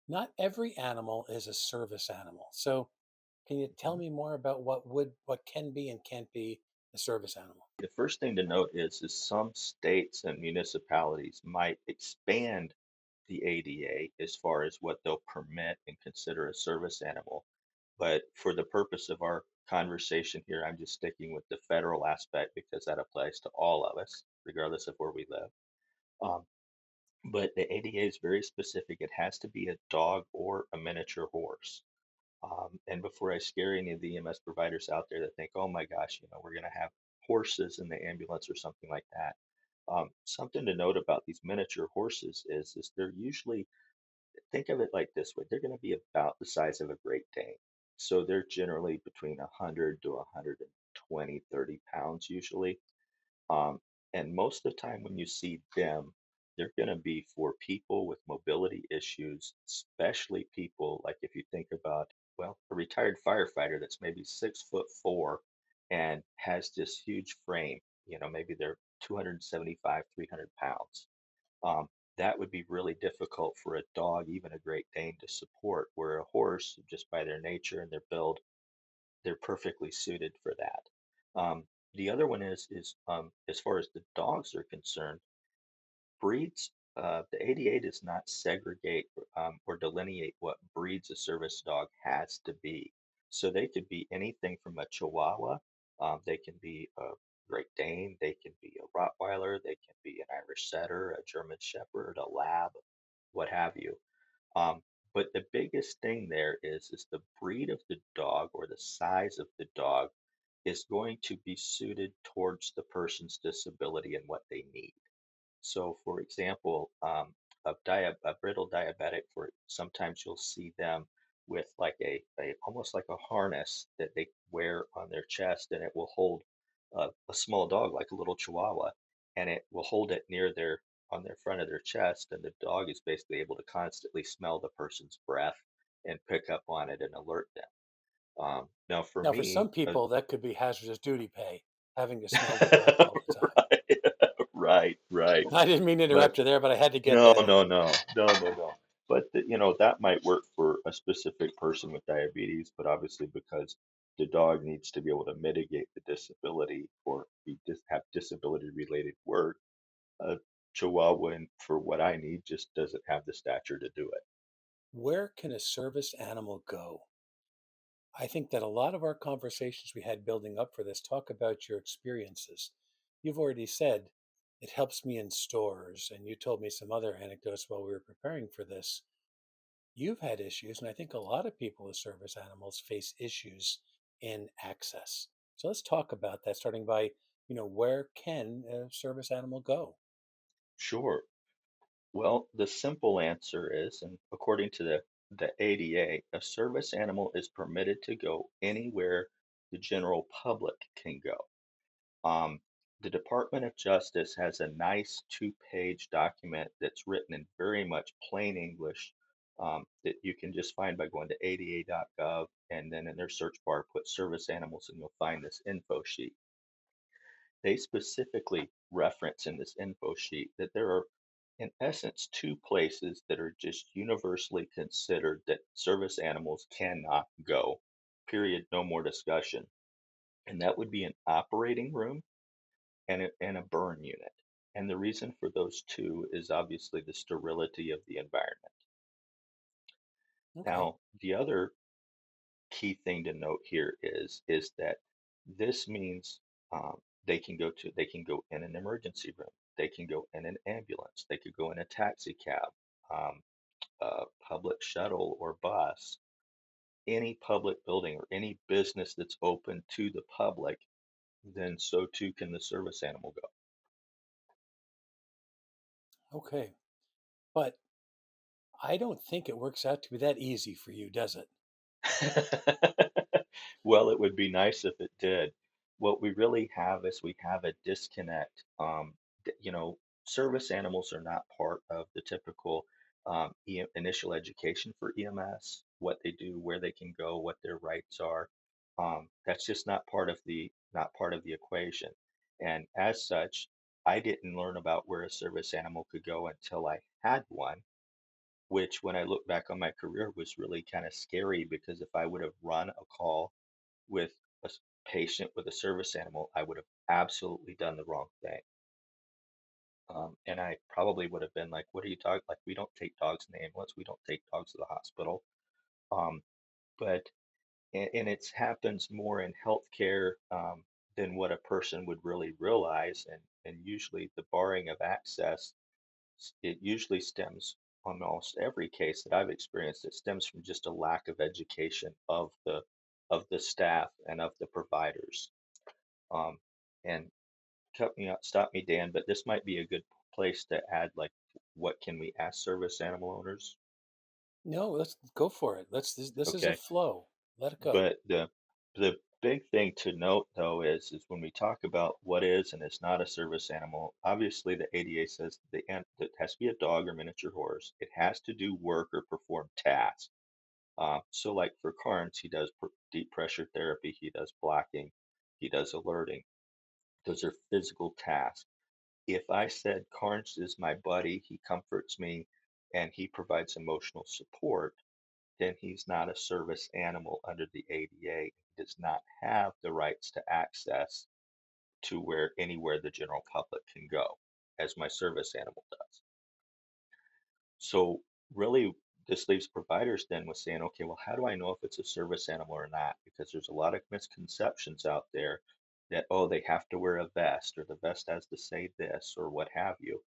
Not every animal is a service animal. So, can you tell Mhm. me more about what can be and can't be a service animal? The first thing to note is some states and municipalities might expand the ADA as far as what they'll permit and consider a service animal. But for the purpose of our conversation here, I'm just sticking with the federal aspect because that applies to all of us, regardless of where we live. Um, but the ADA is very specific. It has to be a dog or a miniature horse. And before I scare any of the EMS providers out there that think, oh my gosh, we're going to have horses in the ambulance or something like that. Something to note about these miniature horses is they're usually, think of it like this way, they're going to be about the size of a Great Dane. So they're generally between 100 to 120, 30 pounds usually. Um, and most of the time when you see them, they're going to be for people with mobility issues, especially people like if you think about, well, a retired firefighter that's maybe 6'4" and has this huge frame, maybe they're 275, 300 pounds. Um, that would be really difficult for a dog, even a Great Dane, to support, where a horse, just by their nature and their build, they're perfectly suited for that. The other one is as far as the dogs are concerned, breeds. The ADA does not segregate or delineate what breeds a service dog has to be. So they could be anything from a Chihuahua, they can be a Great Dane, they can be a Rottweiler, they can be an Irish Setter, a German Shepherd, a Lab, what have you. Um, but the biggest thing there is the breed of the dog or the size of the dog is going to be suited towards the person's disability and what they need. So, for example, a brittle diabetic, for sometimes you'll see them with like a almost like a harness that they wear on their chest, and it will hold a small dog like a little Chihuahua, and it will hold it near their on their front of their chest, and the dog is basically able to constantly smell the person's breath and pick up on it and alert them. Now, for Now, for me, some people, that could be hazardous duty pay, having to smell their breath all the time. right, right, right. I didn't mean to But interrupt you there, but I had to get no, that in. no, no, no, no, no. But that might work for a specific person with diabetes, but obviously because the dog needs to be able to mitigate the disability or have disability related work, a Chihuahua, for what I need, just doesn't have the stature to do it. Where can a service animal go? I think that a lot of our conversations we had building up for this talk about your experiences. You've already said it helps me in stores, and you told me some other anecdotes while we were preparing for this. You've had issues, and I think a lot of people with service animals face issues in access. So let's talk about that, starting by, where can a service animal go? Sure. Well, the simple answer is, and according to the ADA, a service animal is permitted to go anywhere the general public can go. Um, the Department of Justice has a nice two-page document that's written in very much plain English that you can just find by going to ada.gov and then in their search bar put service animals and you'll find this info sheet. They specifically reference in this info sheet that there are, in essence, two places that are just universally considered that service animals cannot go. Period. No more discussion. And that would be an operating room and a burn unit. And the reason for those two is obviously the sterility of the environment. Okay. Now, the other key thing to note here is that this means they can go in an emergency room, they can go in an ambulance, they could go in a taxi cab, um, a public shuttle or bus, any public building or any business that's open to the public. Then so too can the service animal Okay. But I don't think it works out to be that easy for you, does it? go. Well, it would be nice if it did. What we really have is we have a disconnect. Service animals are not part of the typical initial education for EMS, what they do, where they can go, what their rights are. That's just not part of the equation. And as such, I didn't learn about where a service animal could go until I had one. which when I look back on my career was really kind of scary because if I would have run a call with a patient with a service animal, I would have absolutely done the wrong thing. And I probably would have been like, what are you talking? Like, we don't take dogs in the ambulance. We don't take dogs to the hospital. Um, but, and it happens more in healthcare than what a person would really realize. And usually the barring of access, it usually stems almost every case that I've experienced, it stems from just a lack of education of the staff and of the providers. Um, and cut me out, stop me, Dan, but this might be a good place to add like what can we ask service animal owners? No, let's go for it. This is a Okay. flow. Let it go. But the big thing to note though is when we talk about what is and is not a service animal, obviously the ADA says that it has to be a dog or miniature horse. It has to do work or perform tasks. So like for Carnes, he does deep pressure therapy, he does blocking, he does alerting. Those are physical tasks. If I said Carnes is my buddy, he comforts me, and he provides emotional support, then he's not a service animal under the ADA. He does not have the rights to access to where anywhere the general public can go, as my service animal does. So really, this leaves providers then with saying, okay, well, how do I know if it's a service animal or not? Because there's a lot of misconceptions out there that, oh, they have to wear a vest or the vest has to say this or what have you.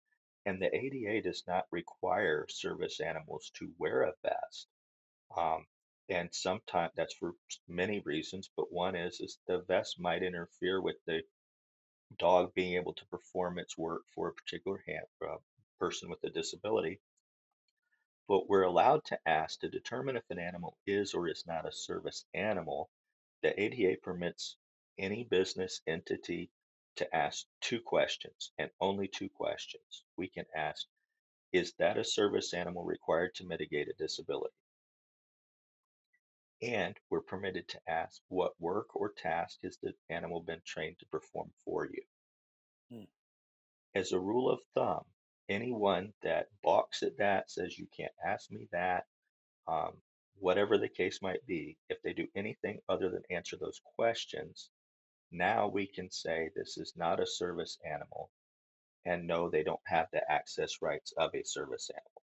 And the ADA does not require service animals to wear a vest. Um, and sometimes that's for many reasons, but one is the vest might interfere with the dog being able to perform its work for a particular person with a disability. But we're allowed to ask to determine if an animal is or is not a service animal. The ADA permits any business entity to ask two questions and only two questions. We can ask, is that a service animal required to mitigate a disability? And we're permitted to ask, what work or task has the animal been trained to perform for you? Hmm. As a rule of thumb, anyone that balks at that, says you can't ask me that, um, whatever the case might be, if they do anything other than answer those questions, now we can say this is not a service animal and no, they don't have the access rights of a service animal.